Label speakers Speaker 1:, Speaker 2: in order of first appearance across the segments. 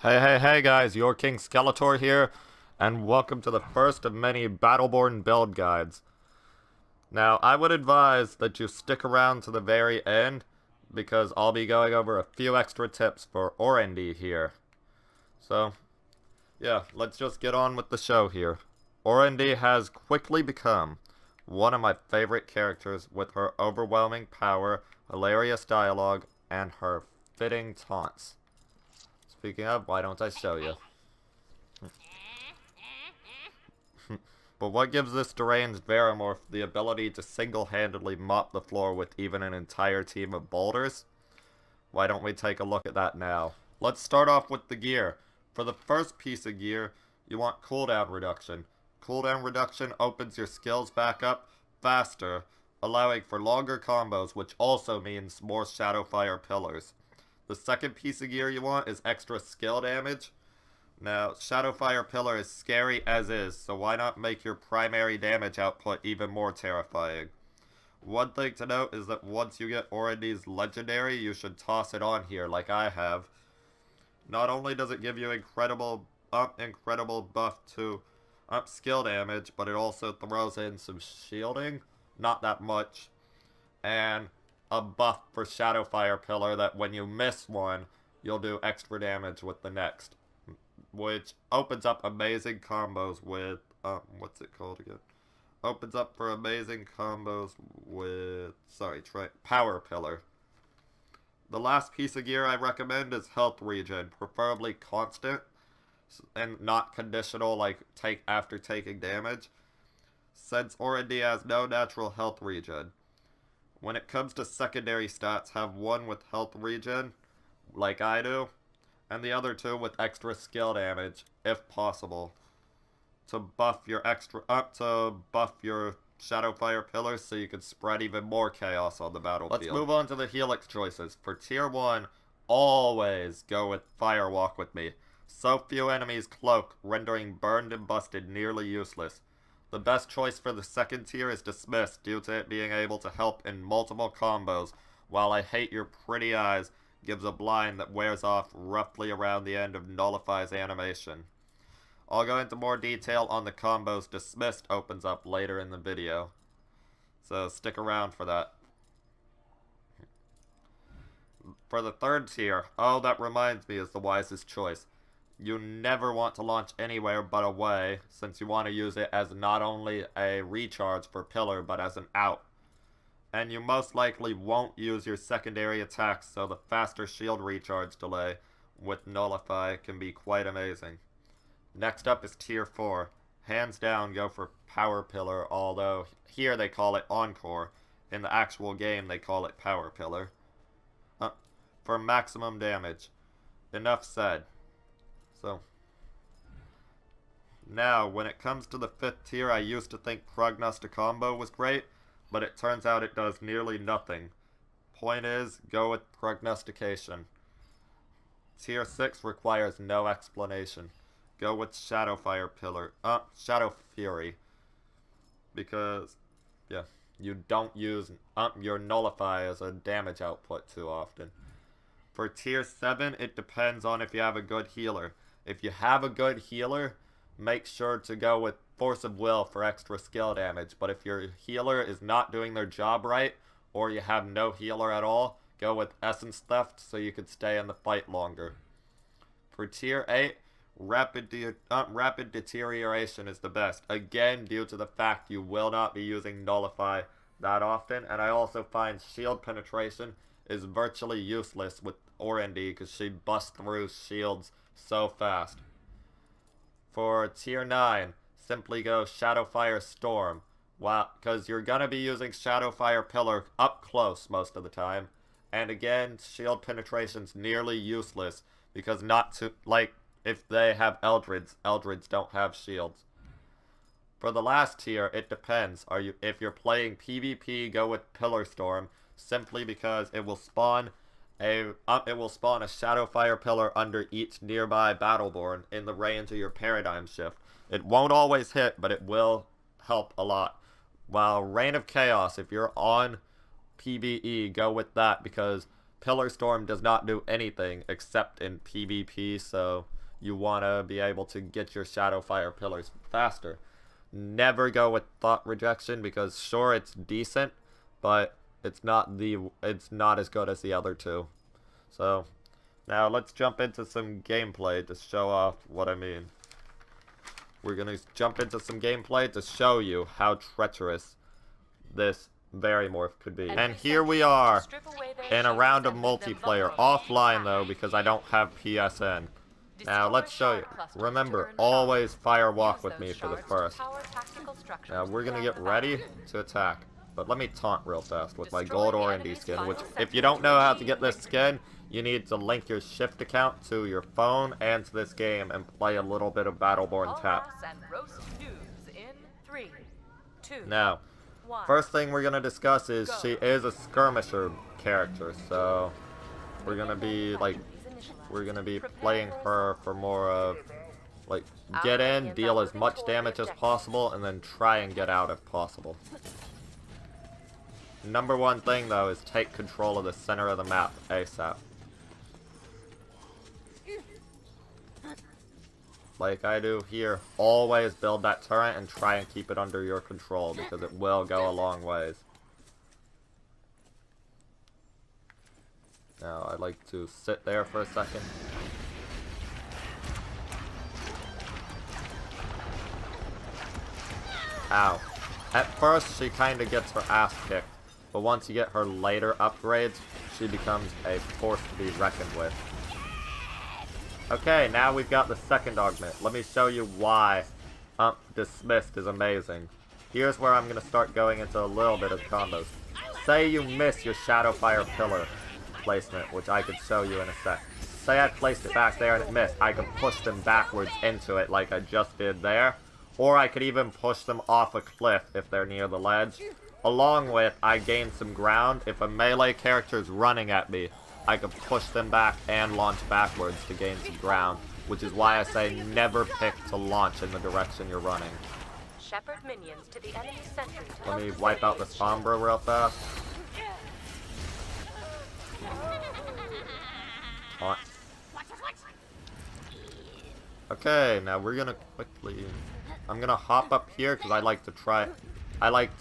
Speaker 1: Hey guys, YourKingSkeletor here, and welcome to the first of many Battleborn build guides. Now, I would advise that you stick around to the very end, because I'll be going over a few extra tips for Orendi here. So, yeah, let's just get on with the show here. Orendi has quickly become one of my favorite characters with her overwhelming power, hilarious dialogue, and her fitting taunts. Speaking of, why don't I show you? But what gives this deranged Varamorph the ability to single-handedly mop the floor with even an entire team of boulders? Why don't we take a look at that now? Let's start off with the gear. For the first piece of gear, you want cooldown reduction. Cooldown reduction opens your skills back up faster, allowing for longer combos, which also means more Shadowfire pillars. The second piece of gear you want is extra skill damage. Now, Shadowfire Pillar is scary as is, so why not make your primary damage output even more terrifying? One thing to note is that once you get Orendi's Legendary, you should toss it on here like I have. Not only does it give you incredible buff to skill damage, but it also throws in some shielding, not that much, and a buff for Shadowfire Pillar that when you miss one, you'll do extra damage with the next, which opens up amazing combos with, what's it called again? Opens up for amazing combos with, Power Pillar. The last piece of gear I recommend is Health Regen, preferably constant, and not conditional like after taking damage, since Orendi has no natural health regen. When it comes to secondary stats, have one with health regen, like I do, and the other two with extra skill damage, if possible, to buff your Shadowfire pillars so you can spread even more chaos on the battlefield. Let's move on to the Helix choices. For tier 1, always go with Firewalk with me. So few enemies cloak, rendering burned and busted nearly useless. The best choice for the second tier is Dismiss, due to it being able to help in multiple combos, while I Hate Your Pretty Eyes gives a blind that wears off roughly around the end of Nullify's animation. I'll go into more detail on the combos Dismissed opens up later in the video, so stick around for that. For the third tier, oh, that reminds me, is the wisest choice. You never want to launch anywhere but away, since you want to use it as not only a recharge for pillar, but as an out. And you most likely won't use your secondary attacks, so the faster shield recharge delay with Nullify can be quite amazing. Next up is tier 4. Hands down go for Power Pillar, although here they call it Encore. In the actual game they call it Power Pillar. For maximum damage. Enough said. So, now, when it comes to the 5th tier, I used to think Prognosticombo was great, but it turns out it does nearly nothing. Point is, go with Prognostication. Tier 6 requires no explanation. Go with Shadowfire Pillar, Shadowfury. Because, yeah, you don't use your Nullify as a damage output too often. For tier 7, it depends on if you have a good healer. If you have a good healer, make sure to go with Force of Will for extra skill damage. But if your healer is not doing their job right, or you have no healer at all, go with Essence Theft so you can stay in the fight longer. For tier 8, Rapid Deterioration is the best. Again, due to the fact you will not be using Nullify that often. And I also find Shield Penetration is virtually useless with Orendi because she busts through shields so fast. For tier 9, simply go Shadowfire Storm, because you're going to be using Shadowfire Pillar up close most of the time. And again, shield penetration's nearly useless, because if they have Eldrids don't have shields. For the last tier, it depends. If you're playing PvP, go with Pillar Storm, simply because it will spawn a Shadowfire Pillar under each nearby Battleborn in the range of your Paradigm Shift. It won't always hit, but it will help a lot. While Reign of Chaos, if you're on PvE, go with that, because Pillar Storm does not do anything except in PvP, so you want to be able to get your Shadowfire pillars faster. Never go with Thought Rejection because sure it's decent, but it's not as good as the other two. So now let's jump into some gameplay to show off what I mean. We're gonna jump into some gameplay to show you how treacherous this Varimorph could be. And here we are in a round of multiplayer, offline though because I don't have PSN. Now let's show you. Remember, always fire walk with me for the first. Now we're gonna get ready to attack. But let me taunt real fast with my gold Orendi skin, which if you don't know how to get this skin, you need to link your Shift account to your phone and to this game and play a little bit of Battleborn Tap. Now, first thing we're gonna discuss is she is a skirmisher character, so we're gonna be playing her for more of like get in, deal as much damage as possible, and then try and get out if possible. Number one thing though is take control of the center of the map ASAP. Like I do here, always build that turret and try and keep it under your control because it will go a long ways. Now I'd like to sit there for a second. Ow. At first she kinda gets her ass kicked, but once you get her later upgrades, she becomes a force to be reckoned with. Okay, now we've got the second augment. Let me show you why Dismissed is amazing. Here's where I'm going to start going into a little bit of combos. Say you miss your Shadowfire pillar placement, which I could show you in a sec. Say I placed it back there and it missed. I could push them backwards into it like I just did there. Or I could even push them off a cliff if they're near the ledge. Along with, I gain some ground. If a melee character is running at me, I can push them back and launch backwards to gain some ground, which is why I say never pick to launch in the direction you're running.
Speaker 2: Shepherd minions to the enemy sentry.
Speaker 1: Let me wipe out this Sombra real fast. Okay, now we're gonna quickly... I'm gonna hop up here because I like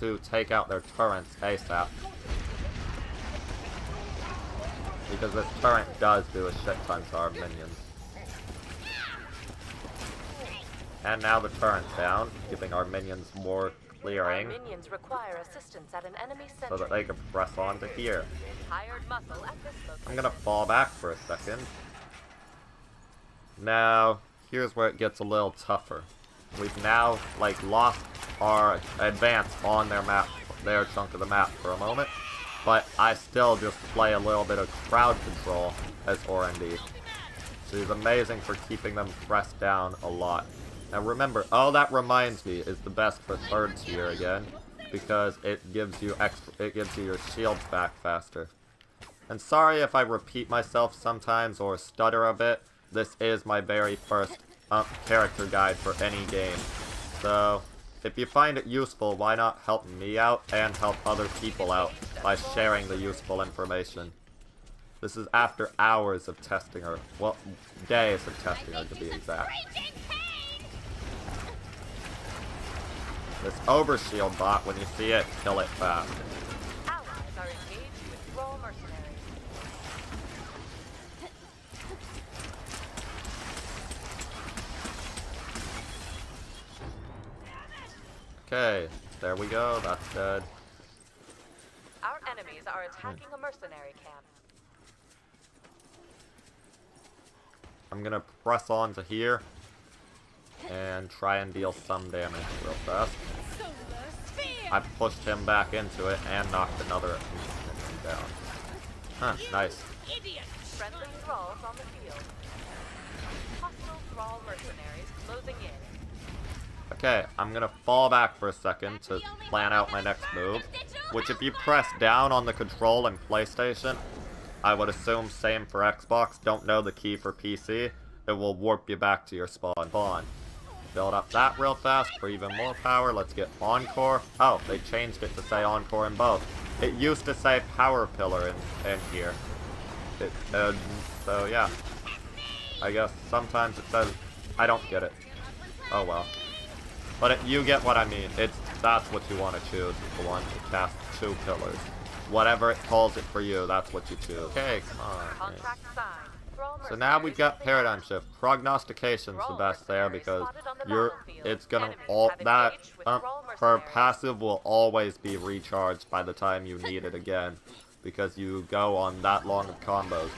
Speaker 1: to take out their turrets ASAP. Because this turret does do a shit ton to our minions. And now the turret's down, giving our minions more clearing.
Speaker 2: Our minions require assistance at an enemy sentry.
Speaker 1: So that they can press on to here.
Speaker 2: Hired muscle at this location.
Speaker 1: I'm gonna fall back for a second. Now, here's where it gets a little tougher. We've now, like, lost our advance on their map, their chunk of the map for a moment. But I still just play a little bit of crowd control as Orendi. She's amazing for keeping them pressed down a lot. Now remember, oh that reminds me, is the best for third tier again, because it gives you your shields back faster. And sorry if I repeat myself sometimes or stutter a bit. This is my very first character guide for any game. So if you find it useful, why not help me out and help other people out by sharing the useful information. This is after hours of testing her. Well, days of testing her to be exact. This overshield bot, when you see it, kill it fast.
Speaker 2: Allies are engaged with thrall mercenaries.
Speaker 1: Okay, there we go, that's dead.
Speaker 2: Our enemies are attacking a mercenary camp.
Speaker 1: I'm gonna press on to here and try and deal some damage real fast. I pushed him back into it and knocked another minion down. Huh, nice.
Speaker 2: Friendly thralls on the field. Hostile thrall mercenaries closing in.
Speaker 1: Okay, I'm gonna fall back for a second to plan out my next move, which if you press down on the control in PlayStation, I would assume same for Xbox, don't know the key for PC, it will warp you back to your spawn. Build up that real fast for even more power. Let's get Encore. Oh, they changed it to say Encore in both. It used to say Power Pillar in here. So yeah, I guess sometimes it says, I don't get it. Oh well. But you get what I mean. That's what you want to choose, is the one to cast 2 pillars. Whatever it calls it for you, that's what you choose. Okay, come on.
Speaker 2: Contract signed. Thrall
Speaker 1: So now we've got
Speaker 2: mercenaries
Speaker 1: Paradigm Shift. Prognostication's the
Speaker 2: Thrall
Speaker 1: best there
Speaker 2: mercenaries
Speaker 1: because
Speaker 2: spotted on the
Speaker 1: you're,
Speaker 2: battlefield.
Speaker 1: it's gonna
Speaker 2: Enemies
Speaker 1: all,
Speaker 2: have
Speaker 1: that,
Speaker 2: engaged with thrall
Speaker 1: her
Speaker 2: mercenaries.
Speaker 1: passive will always be recharged by the time you need it again. Because you go on that long of combos.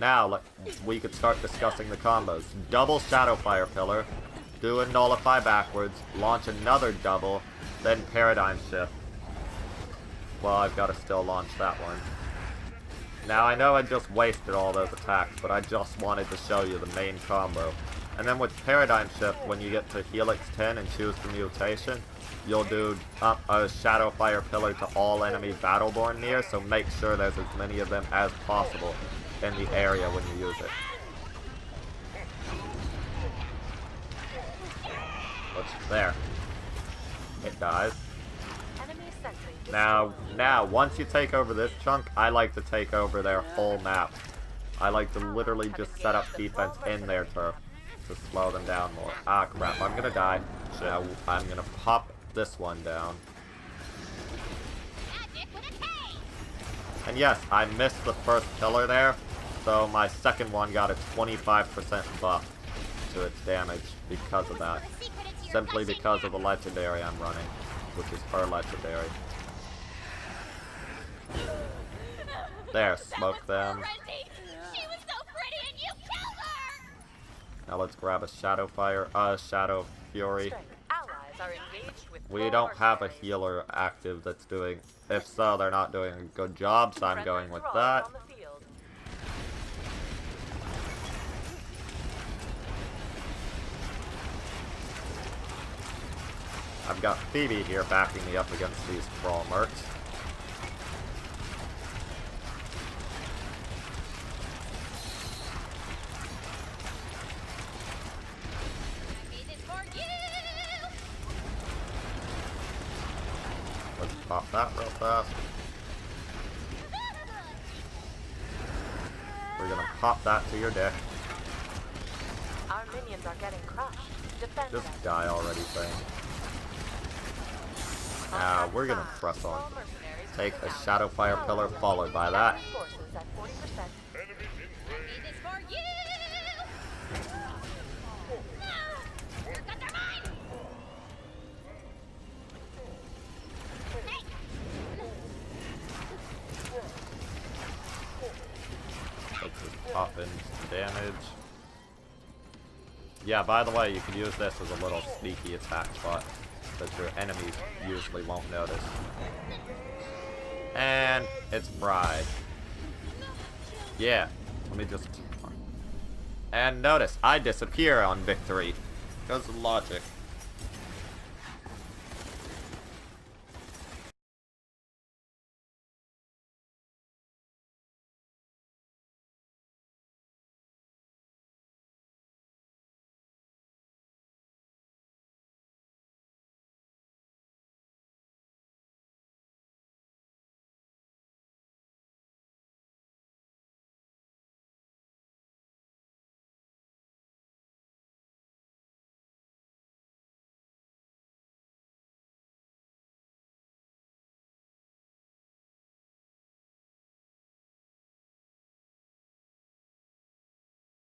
Speaker 1: Now, we could start discussing the combos. Double Shadowfire Pillar, do a Nullify backwards, launch another double, then Paradigm Shift. Well, I've got to still launch that one. Now, I know I just wasted all those attacks, but I just wanted to show you the main combo. And then with Paradigm Shift, when you get to Helix 10 and choose the mutation, you'll do a Shadowfire Pillar to all enemy Battleborn near, so make sure there's as many of them as possible in the area when you use it. There. It dies.
Speaker 2: Enemy sentry
Speaker 1: Now, once you take over this chunk, I like to take over their whole map. I like to literally just set up defense in their turf to slow them down more. Ah, crap, I'm gonna die. So I'm gonna pop this one down. And yes, I missed the first pillar there, so my second one got a 25% buff to its damage because of that. Simply because of the legendary I'm running, which is her legendary. There, smoke them. Now let's grab a Shadowfury.
Speaker 2: Allies are engaged with
Speaker 1: We
Speaker 2: thrall
Speaker 1: don't have a
Speaker 2: mercenaries.
Speaker 1: healer active that's doing... If so, they're not doing a good job, so I'm
Speaker 2: Friendly
Speaker 1: going with
Speaker 2: thralls
Speaker 1: that.
Speaker 2: on the field.
Speaker 1: I've got Phoebe here backing me up against these Thrall mercs. Let's pop that real fast. We're gonna pop that to your dick.
Speaker 2: Our minions are getting crushed. Defend
Speaker 1: Just
Speaker 2: them.
Speaker 1: die already, thing. Now, we're gonna press on.
Speaker 2: Thrall mercenaries
Speaker 1: Take a
Speaker 2: moving out.
Speaker 1: Shadowfire Pillar followed by that.
Speaker 2: Enemy forces at 40%.
Speaker 1: Let's just pop in some damage. Yeah, by the way, you can use this as a little sneaky attack spot that your enemies usually won't notice. And it's fried. Yeah, let me just... And notice, I disappear on victory. Because of logic.